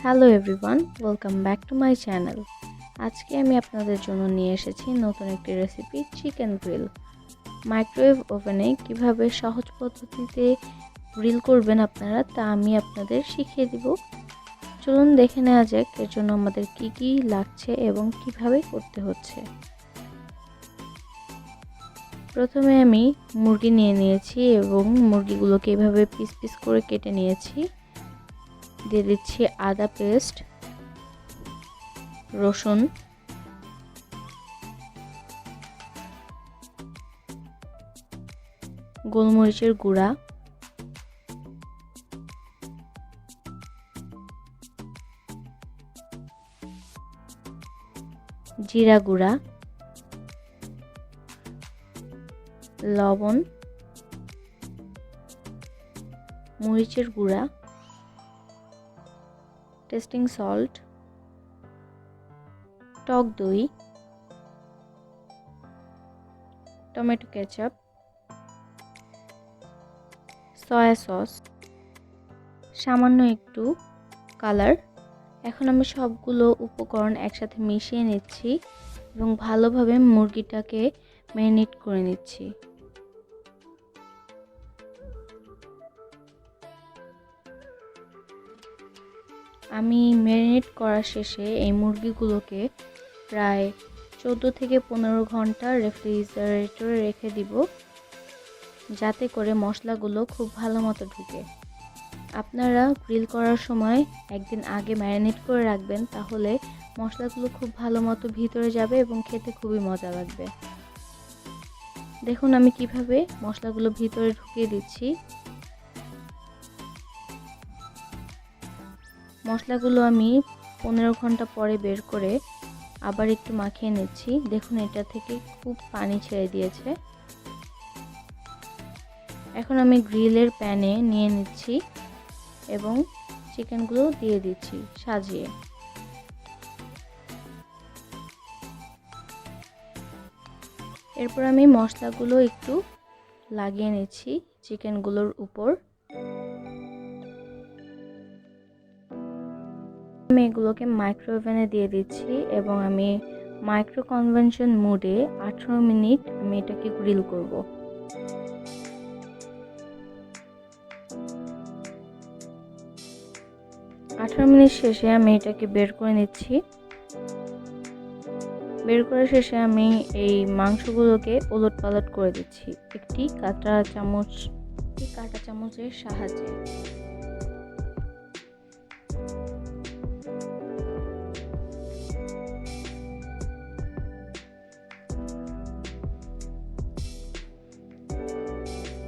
Hello everyone, welcome back to my channel. আজকে আমি আপনাদের জন্য নিয়ে এসেছি নতুন একটি রেসিপি, চিকেন গ্রিল। মাইক্রোওয়েভ ওভেনে কিভাবে সহজ পদ্ধতিতে গ্রিল করবেন আপনারা, তা আমি আপনাদের শিখিয়ে দিব। চলুন দেখে নেওয়া যাক এর জন্য আমাদের কি কি লাগছে এবং কিভাবে করতে হচ্ছে। প্রথমে আমি মুরগি নিয়ে নিয়েছি এবং মুরগিগুলোকে এভাবে পিস পিস করে কেটে নিয়েছি। দিয়ে দিচ্ছি আদা পেস্ট, রসুন, গোলমরিচের গুঁড়া, জিরা গুঁড়া, লবণ, মরিচের গুঁড়া, টেস্টিং সল্ট, টক দই, টমেটো কেচাপ, সয়া সস, সামান্য একটু কালার। এখন আমি সবগুলো উপকরণ একসাথে মিশিয়ে নিচ্ছি এবং ভালোভাবে মুরগিটাকে ম্যারিনেট করে নিচ্ছি। আমি ম্যারিনেট করা শেষে এই মুরগিগুলোকে প্রায় 14 থেকে 15 ঘন্টা রেফ্রিজারেটরে রেখে দিব, যাতে করে মশলাগুলো খুব ভালো মতো ঢুকে। আপনারা গ্রিল করার সময় একদিন আগে ম্যারিনেট করে রাখবেন, তাহলে মশলাগুলো খুব ভালো মতো ভিতরে যাবে এবং খেতে খুবই মজা লাগবে। দেখুন আমি কিভাবে মশলাগুলো ভিতরে ঢুকিয়ে দিচ্ছি। মশলাগুলো আমি 15 ঘন্টা পরে বের করে আবার একটু মাখিয়ে নিচ্ছি। দেখুন এটা থেকে খুব পানি ছেড়ে দিয়েছে। এখন আমি গ্রিলের প্যানে নিয়ে নিচ্ছি এবং চিকেনগুলো দিয়ে দিচ্ছি সাজিয়ে। এরপর আমি মশলাগুলো একটু লাগিয়ে নিচ্ছি চিকেনগুলোর উপর। আমি এগুলোকে মাইক্রোওভেনে দিয়ে দিচ্ছি এবং আমি মাইক্রো কনভেনশন মোডে 18 মিনিট আমি এটাকে গ্রিল করব। 18 মিনিট শেষে আমি এটাকে বের করে নিচ্ছি। বের করার শেষে আমি এই মাংসগুলোকে ওলটপালট করে দিচ্ছি একটি কাঁটা চামচের সাহায্যে।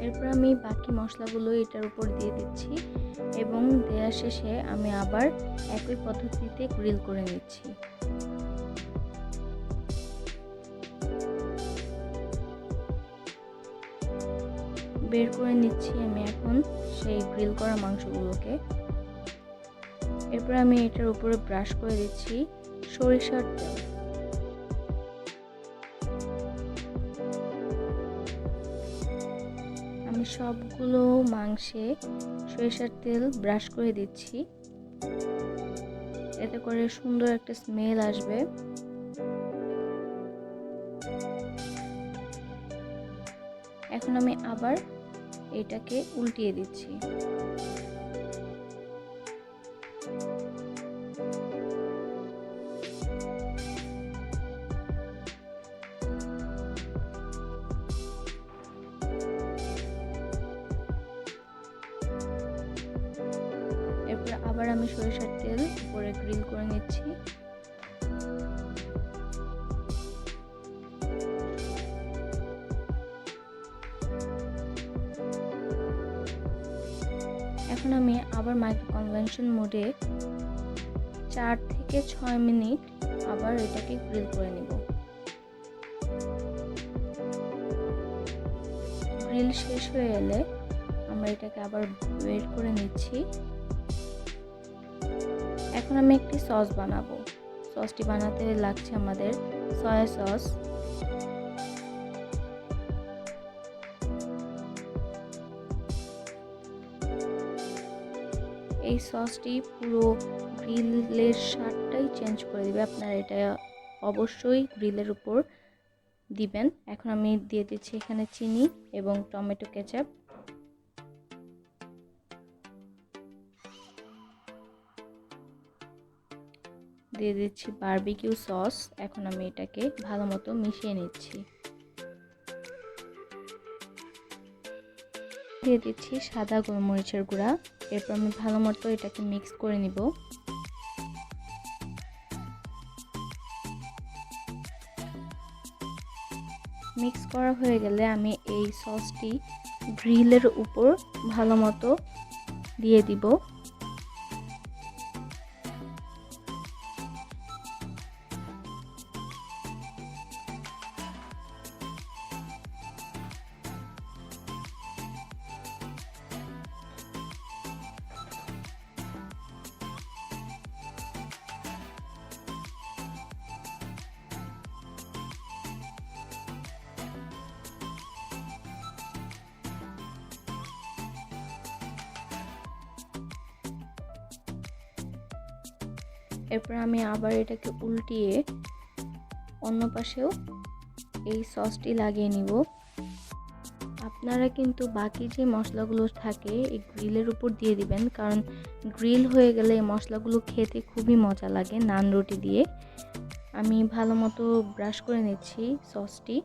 এরপর আমি বাকি মশলাগুলো এটার উপর দিয়ে দিচ্ছি এবং দেওয়ার শেষে আমি আবার একই পদ্ধতিতে গ্রিল করে নিচ্ছি। বের করে নিচ্ছি আমি এখন সেই গ্রিল করা মাংসগুলোকে। এরপর আমি এটার উপরে ব্রাশ করে দিচ্ছি সরিষার তেল। আমি সবগুলো মাংসে সরিষার তেল ব্রাশ করে দিচ্ছি, এতে করে সুন্দর একটা স্মেল আসবে। এখন আমি আবার এটাকে উল্টিয়ে দিচ্ছি। এরপর আবার আমি সরিষার তেল উপরে গ্রিল করে নিচ্ছি। এখন আমি আবার মাইক্রো কনভেনশন মোডে 4 থেকে 6 মিনিট আবার এটাকে গ্রিল করে নিব। গ্রিল শেষ হয়ে এলে আমরা এটাকে আবার বের করে নিচ্ছি। এখন আমি একটি সস বানাবো। সসটি বানাতে লাগছে আমাদের সয়া সস, এই সসটি পুরো গ্রিলের স্বাদটাই চেঞ্জ করে দিবে। আপনারা এটা অবশ্যই গ্রিলের উপর দিবেন। এখন আমি দিয়ে দিচ্ছি এখানে চিনি এবং টমেটো কেচাপ। দিয়ে দিচ্ছি বারবিকিউ সস। এখন আমি এটাকে ভালো মতো মিশিয়ে নিচ্ছি। দিয়ে দিচ্ছি সাদা গোলমরিচের গুঁড়া। এরপর আমি ভালো মতো এটাকে মিক্স করে নিব। মিক্স করা হয়ে গেলে আমি এই সসটি গ্রিলের উপর ভালো মতো দিয়ে দিব। এরপর আমি আবার এটাকে উল্টিয়ে অন্য পাশেও এই সসটি লাগিয়ে নিব। আপনারা কিন্তু বাকি যে মশলাগুলো থাকে এই গ্রিলের উপর দিয়ে দিবেন, কারণ গ্রিল হয়ে গেলে এই মশলাগুলো খেতে খুবই মজা লাগে নান রুটি দিয়ে। আমি ভালো মতো ব্রাশ করে নিচ্ছি সসটি।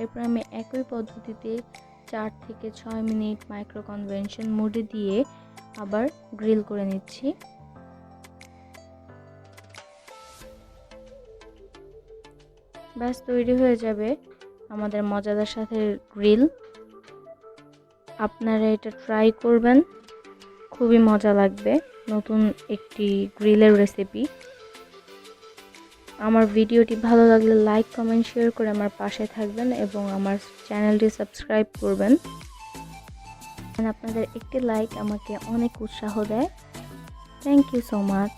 এরপর আমি একই পদ্ধতিতে 4 থেকে 6 মিনিট মাইক্রো কনভেকশন মোডে দিয়ে আবার গ্রিল করে নিচ্ছি। ব্যাস তৈরি হয়ে যাবে আমাদের মজাদার সাথে গ্রিল। আপনারা এটা ট্রাই করবেন, খুবই মজা লাগবে। নতুন একটি গ্রিলের রেসিপি। আমার ভিডিওটি ভালো লাগলে লাইক, কমেন্ট, শেয়ার করে আমার পাশে থাকবেন এবং আমার চ্যানেলটি সাবস্ক্রাইব করবেন। আপনাদের একটি লাইক আমাকে অনেক উৎসাহ দেয়। Thank you so much.